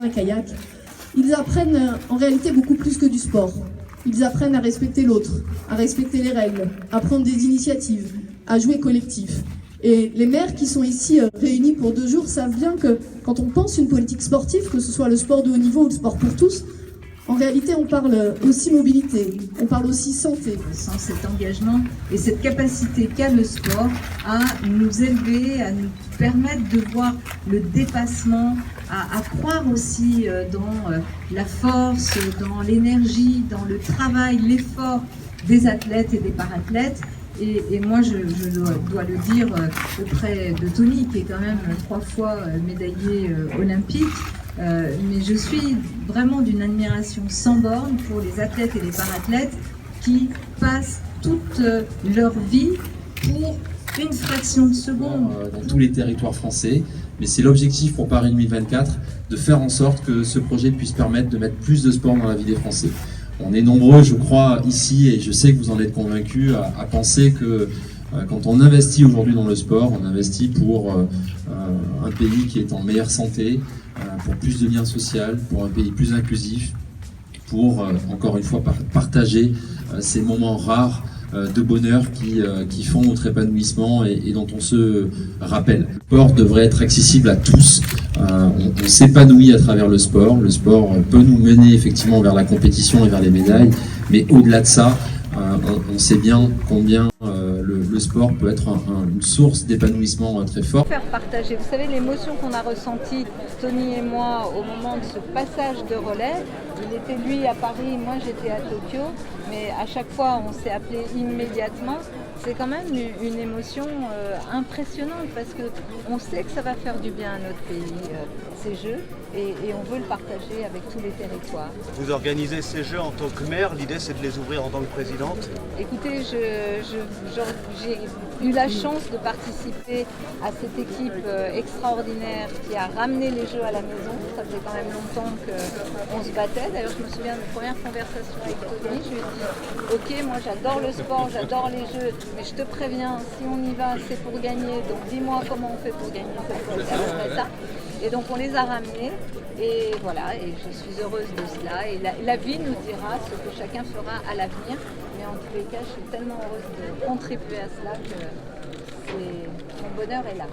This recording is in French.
un kayak, ils apprennent en réalité beaucoup plus que du sport. Ils apprennent à respecter l'autre, à respecter les règles, à prendre des initiatives, à jouer collectif. Et les maires qui sont ici réunis pour 2 jours savent bien que quand on pense une politique sportive, que ce soit le sport de haut niveau ou le sport pour tous, en réalité on parle aussi mobilité, on parle aussi santé. Sans cet engagement et cette capacité qu'a le sport à nous élever, à nous permettre de voir le dépassement, à croire aussi dans la force, dans l'énergie, dans le travail, l'effort des athlètes et des parathlètes. Et moi, je dois le dire auprès de Tony, qui est quand même 3 fois médaillé olympique, mais je suis vraiment d'une admiration sans borne pour les athlètes et les parathlètes qui passent toute leur vie pour une fraction de seconde. Dans tous les territoires français, mais c'est l'objectif pour Paris 2024, de faire en sorte que ce projet puisse permettre de mettre plus de sport dans la vie des Français. On est nombreux, je crois, ici, et je sais que vous en êtes convaincus, à penser que quand on investit aujourd'hui dans le sport, on investit pour un pays qui est en meilleure santé, pour plus de liens sociaux, pour un pays plus inclusif, pour, encore une fois, partager ces moments rares de bonheur qui font notre épanouissement et dont on se rappelle. Le sport devrait être accessible à tous. On s'épanouit à travers le sport. Le sport peut nous mener effectivement vers la compétition et vers les médailles, mais au-delà de ça, on sait bien combien le sport peut être une source d'épanouissement très fort. Faire partager, vous savez, l'émotion qu'on a ressentie, Tony et moi, au moment de ce passage de relais. Il était lui à Paris, moi j'étais à Tokyo, mais à chaque fois on s'est appelé immédiatement. C'est quand même une émotion impressionnante parce qu'on sait que ça va faire du bien à notre pays, ces Jeux, et on veut le partager avec tous les territoires. Vous organisez ces Jeux en tant que maire, l'idée c'est de les ouvrir en tant que présidente? Écoutez, j'ai eu la chance de participer à cette équipe extraordinaire qui a ramené les Jeux à la maison. Ça faisait quand même longtemps qu'on se battait. D'ailleurs, je me souviens de la première conversation avec Tony. Je lui ai dit, ok, moi j'adore le sport, j'adore les Jeux, mais je te préviens, si on y va, c'est pour gagner. Donc dis-moi comment on fait pour gagner ça. Et donc on les a ramenés, et voilà, et je suis heureuse de cela. Et la vie nous dira ce que chacun fera à l'avenir. Mais en tous les cas, je suis tellement heureuse de contribuer à cela que mon bonheur est là.